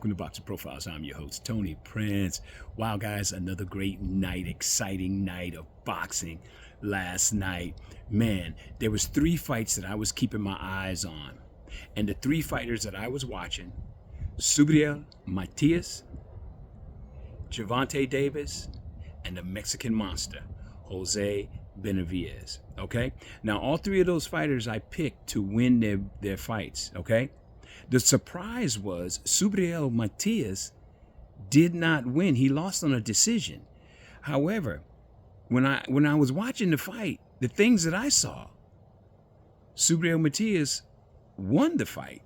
Welcome to Boxing Profiles. I'm your host, Tony Prince. Wow, guys, another great night, exciting night of boxing last night. Man, there was 3 fights that I was keeping my eyes on. And the 3 fighters that I was watching, Subriel Matias, Davis Davis, and the Mexican monster, Jose Benavidez. Okay? Now, all 3 of those fighters I picked to win their fights. Okay? The surprise was Subriel Matias did not win. He lost on a decision. However, when I was watching the fight, the things that I saw, Subriel Matias won the fight.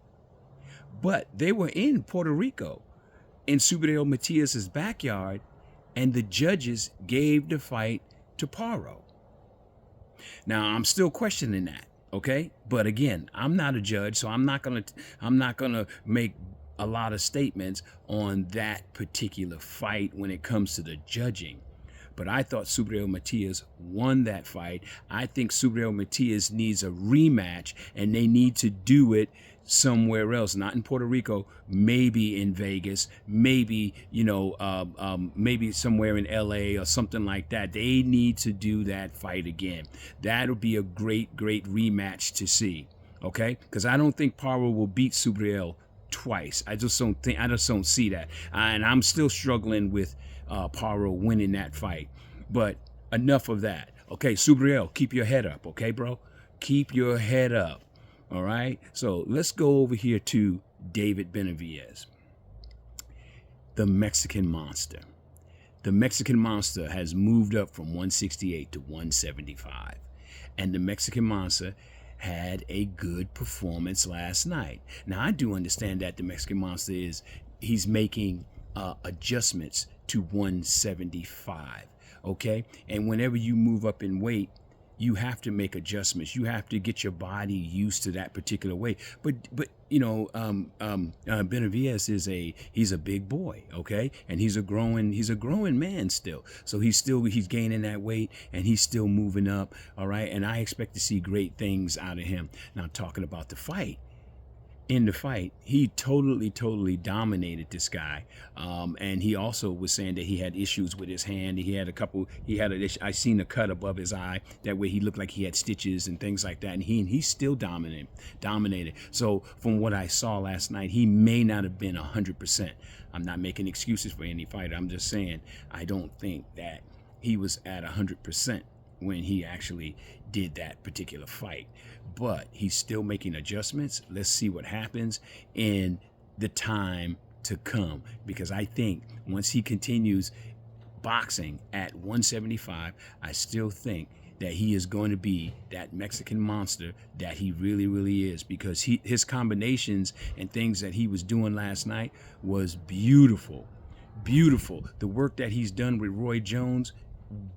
But they were in Puerto Rico, in Subriel Matias's backyard, and the judges gave the fight to Paro. Now, I'm still questioning that. Okay, but again, I'm not a judge, so I'm not gonna make a lot of statements on that particular fight when it comes to the judging. But I thought Subriel Matias won that fight. I think Subriel Matias needs a rematch, and they need to do it somewhere else, not in Puerto Rico, maybe in Vegas, maybe, maybe somewhere in LA or something like that. They need to do that fight again. That'll be a great rematch to see. Okay? Because I don't think Paro will beat Subriel twice. I just don't see that. And I'm still struggling with Paro winning that fight. But enough of that. Okay, Subriel, keep your head up, okay, bro? Keep your head up. All right, so let's go over here to David Benavidez, the Mexican monster. The Mexican monster has moved up from 168 to 175. And the Mexican monster had a good performance last night. Now, I do understand that the Mexican monster he's making adjustments to 175, okay? And whenever you move up in weight, you have to make adjustments. You have to get your body used to that particular weight. But Benavidez he's a big boy, okay, and he's a growing man still. So he's gaining that weight and he's still moving up, all right. And I expect to see great things out of him. Now, talking about the fight. In the fight, he totally dominated this guy, and he also was saying that he had issues with his hand. I seen a cut above his eye. That way, he looked like he had stitches and things like that. And he's still dominated. So from what I saw last night, he may not have been 100%. I'm not making excuses for any fighter. I'm just saying I don't think that he was at 100% when he actually did that particular fight. But he's still making adjustments. Let's see what happens in the time to come. Because I think once he continues boxing at 175, I still think that he is going to be that Mexican monster that he really is. Because his combinations and things that he was doing last night was beautiful. The work that he's done with Roy Jones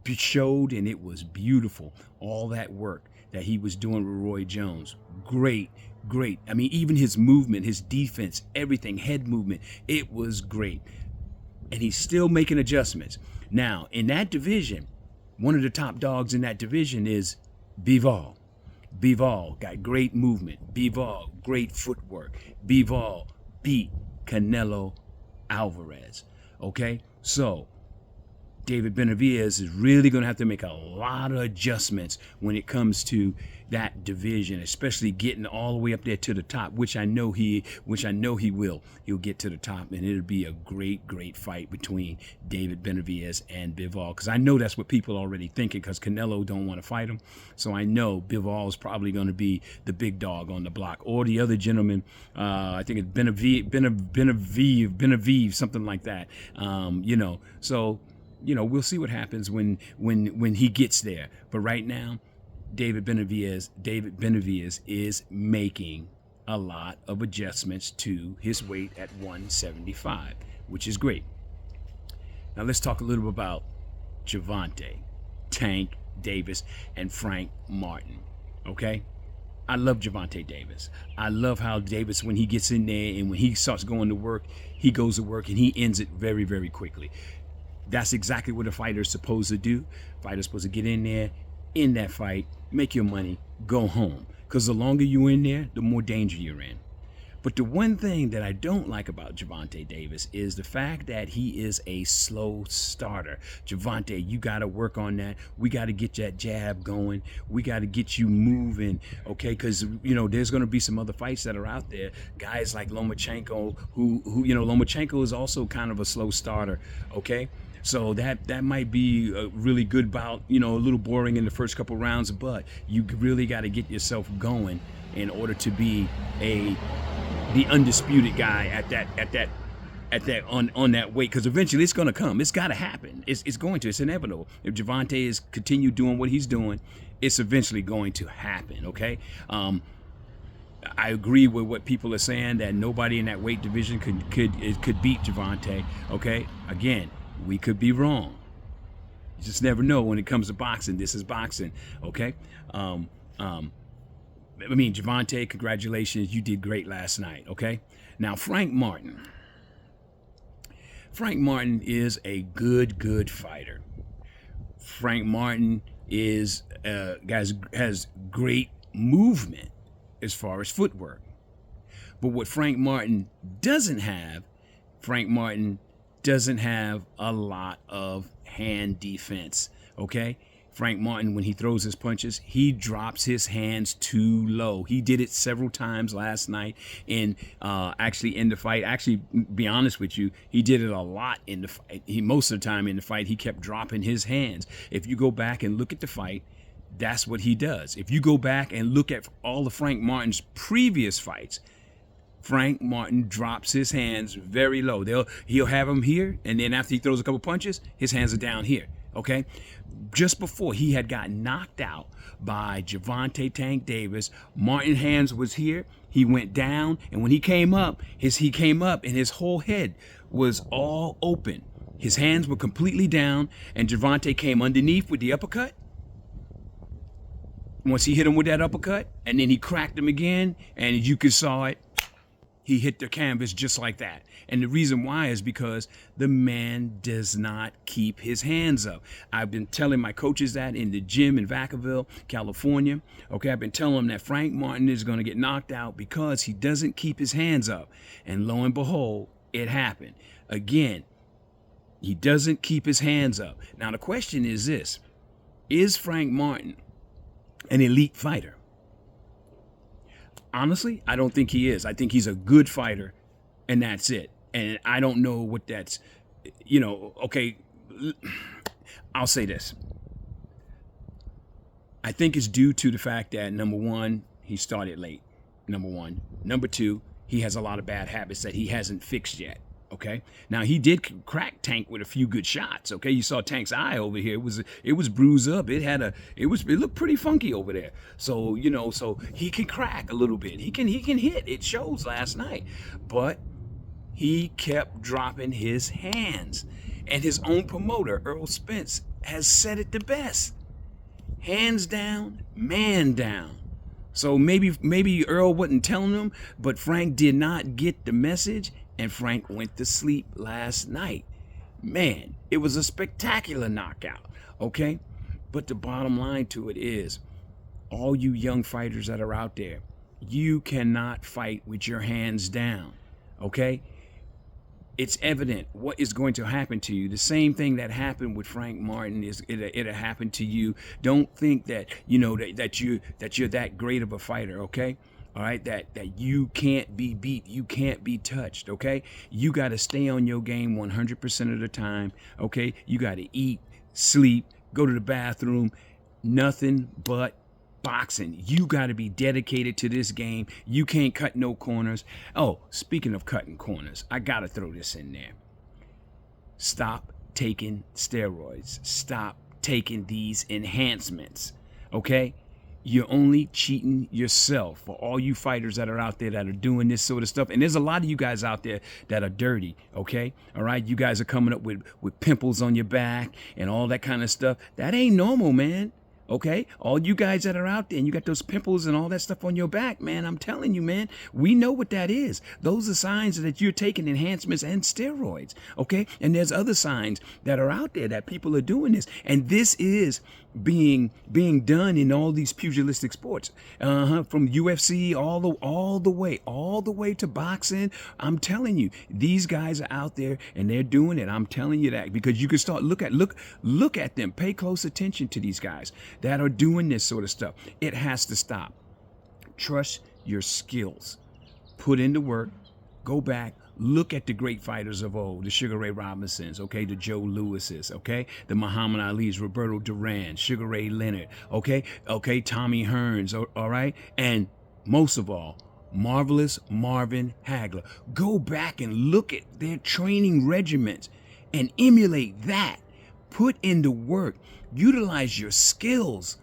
showed, and it was beautiful. All that work that he was doing with Roy Jones, great. I mean, even his movement, his defense, everything, head movement, it was great. And he's still making adjustments. Now, in that division, one of the top dogs in that division is Bivol. Bivol got great movement. Bivol, great footwork. Bivol beat Canelo Alvarez. Okay, so David Benavidez is really going to have to make a lot of adjustments when it comes to that division, especially getting all the way up there to the top, which I know he will. He'll get to the top, and it'll be a great fight between David Benavidez and Bivol, because I know that's what people are already thinking, because Canelo don't want to fight him. So I know Bivol is probably going to be the big dog on the block, or the other gentleman. I think it's Benaviv, something like that. So. We'll see what happens when he gets there. But right now, David Benavidez is making a lot of adjustments to his weight at 175, which is great. Now let's talk a little bit about Gervonta, Tank Davis, and Frank Martin. Okay? I love Gervonta Davis. I love how Davis, when he gets in there and when he starts going to work, he goes to work and he ends it very quickly. That's exactly what a fighter is supposed to do. Fighter's supposed to get in there, in that fight, make your money, go home. Because the longer you're in there, the more danger you're in. But the one thing that I don't like about Gervonta Davis is the fact that he is a slow starter. Gervonta, you got to work on that. We got to get that jab going. We got to get you moving, okay? Because, there's going to be some other fights that are out there. Guys like Lomachenko, who Lomachenko is also kind of a slow starter, okay? So that might be a really good bout, a little boring in the first couple rounds, but you really got to get yourself going in order to be the undisputed guy at that on that weight, because eventually it's going to come. It's got to happen. It's going to. It's inevitable. If Gervonta is continue doing what he's doing, it's eventually going to happen. Okay. I agree with what people are saying, that nobody in that weight division could beat Gervonta. Okay. Again, we could be wrong. You just never know when it comes to boxing. This is boxing. Okay. Gervonta, congratulations. You did great last night, okay? Now, Frank Martin. Frank Martin is a good fighter. Frank Martin has great movement as far as footwork. But what Frank Martin doesn't have a lot of hand defense, okay? Frank Martin, when he throws his punches, he drops his hands too low. He did it several times last night in the fight. Actually, be honest with you, he did it a lot in the fight. Most of the time in the fight, he kept dropping his hands. If you go back and look at the fight, that's what he does. If you go back and look at all of Frank Martin's previous fights, Frank Martin drops his hands very low. He'll have them here, and then after he throws a couple punches, his hands are down here. Okay, just before he had gotten knocked out by Gervonta Tank Davis, Martin's hands was here. He went down, and when he came up, and his whole head was all open. His hands were completely down, and Gervonta came underneath with the uppercut. Once he hit him with that uppercut, and then he cracked him again, and you could saw it. He hit the canvas just like that. And the reason why is because the man does not keep his hands up. I've been telling my coaches that in the gym in Vacaville, California. Okay, I've been telling them that Frank Martin is going to get knocked out because he doesn't keep his hands up. And lo and behold, it happened. Again, he doesn't keep his hands up. Now, the question is this: is Frank Martin an elite fighter? Honestly, I don't think he is. I think he's a good fighter, and that's it. And I don't know what that's, okay, I'll say this. I think it's due to the fact that, number one, he started late, number one. Number two, he has a lot of bad habits that he hasn't fixed yet. Okay. Now, he did crack Tank with a few good shots. Okay. You saw Tank's eye over here. It was bruised up. It looked pretty funky over there. So, so he can crack a little bit. He can hit. It shows last night. But he kept dropping his hands. And his own promoter, Earl Spence, has said it the best. Hands down, man down. So maybe Earl wasn't telling him, but Frank did not get the message. And Frank went to sleep last night. Man, it was a spectacular knockout, okay? But the bottom line to it is, all you young fighters that are out there, you cannot fight with your hands down, okay? It's evident what is going to happen to you. The same thing that happened with Frank Martin it'll happen to you. Don't think that that you're that great of a fighter, okay? All right, that you can't be beat, you can't be touched, okay? You got to stay on your game 100% of the time, okay? You got to eat, sleep, go to the bathroom, nothing but boxing. You got to be dedicated to this game. You can't cut no corners. Oh, speaking of cutting corners, I got to throw this in there. Stop taking steroids. Stop taking these enhancements, okay? You're only cheating yourself. For all you fighters that are out there that are doing this sort of stuff, and there's a lot of you guys out there that are dirty, okay? All right, you guys are coming up with pimples on your back and all that kind of stuff. That ain't normal, man. Okay, all you guys that are out there and you got those pimples and all that stuff on your back, man, I'm telling you, man, we know what that is. Those are signs that you're taking enhancements and steroids, okay? And there's other signs that are out there that people are doing this. And this is being done in all these pugilistic sports, from UFC all the way to boxing. I'm telling you, these guys are out there and they're doing it. I'm telling you that because you can start look at them. Pay close attention to these guys that are doing this sort of stuff. It has to stop. Trust your skills. Put in the work. Go back. Look at the great fighters of old, the Sugar Ray Robinsons, okay, the Joe Lewises, okay, the Muhammad Ali's, Roberto Duran, Sugar Ray Leonard, okay, Tommy Hearns, all right, and most of all, marvelous Marvin Hagler. Go back and look at their training regimens and emulate that. Put in the work. Utilize your skills.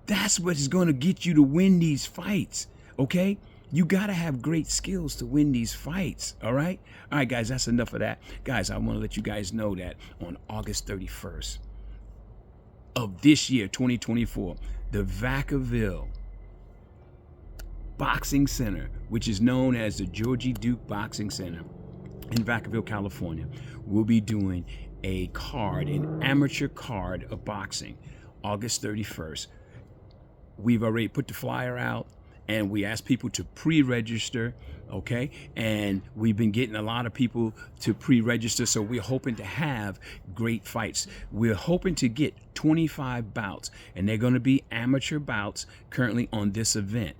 That's what's going to get you to win these fights, okay? You got to have great skills to win these fights, all right? All right, guys, that's enough of that. Guys, I want to let you guys know that on August 31st of this year, 2024, the Vacaville Boxing Center, which is known as the Georgie Duke Boxing Center in Vacaville, California, will be doing a card, an amateur card of boxing, August 31st. We've already put the flyer out. And we asked people to pre-register, okay? And we've been getting a lot of people to pre-register, so we're hoping to have great fights. We're hoping to get 25 bouts, and they're going to be amateur bouts currently on this event.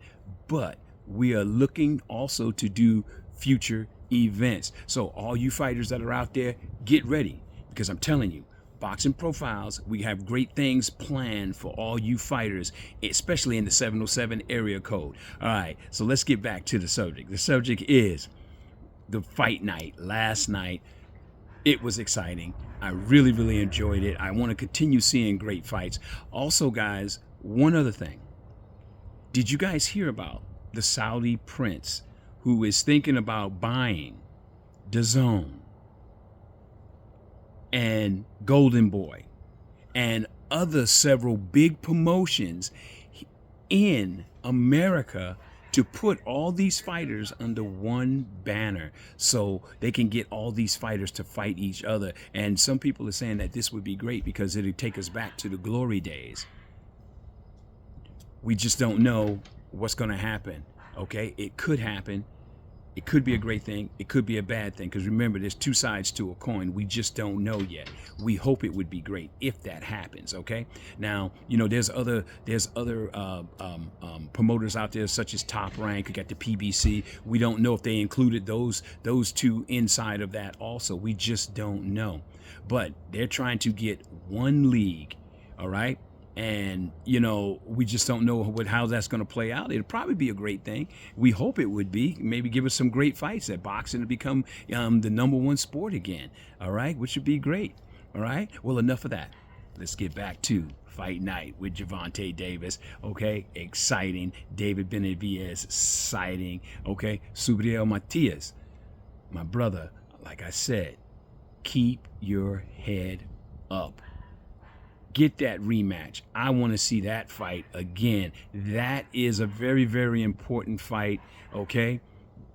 But we are looking also to do future events. So all you fighters that are out there, get ready, because I'm telling you, Boxing Profiles, we have great things planned for all you fighters, especially in the 707 area code. All right, so let's get back to the subject. The subject is the fight night last night. It was exciting. I really, really enjoyed it. I want to continue seeing great fights. Also, guys, one other thing. Did you guys hear about the Saudi prince who is thinking about buying DAZN and Golden Boy and other several big promotions in America to put all these fighters under one banner so they can get all these fighters to fight each other? And some people are saying that this would be great because it would take us back to the glory days. We just don't know what's going to happen, okay? It could happen. It could be a great thing. It could be a bad thing. Because remember, there's two sides to a coin. We just don't know yet. We hope it would be great if that happens. Okay. Now, you know, there's other promoters out there such as Top Rank. We got the PBC. We don't know if they included those two inside of that. Also, we just don't know. But they're trying to get one league. All right. And, you know, we just don't know how that's going to play out. It'll probably be a great thing. We hope it would be. Maybe give us some great fights, that boxing will become the #1 sport again. All right, which would be great. All right. Well, enough of that. Let's get back to Fight Night with Gervonta Davis. Okay. Exciting. David Benavidez, exciting. Okay. Subriel Matias, my brother, like I said, keep your head up. Get that rematch. I want to see that fight again. That is a very, very important fight, okay?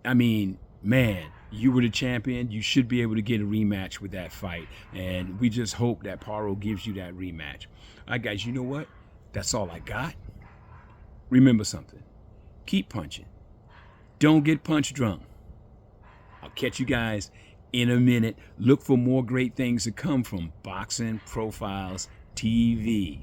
I mean, man, you were the champion. You should be able to get a rematch with that fight. And we just hope that Paro gives you that rematch. All right, guys, you know what? That's all I got. Remember something. Keep punching. Don't get punch drunk. I'll catch you guys in a minute. Look for more great things to come from Boxing Profiles TV.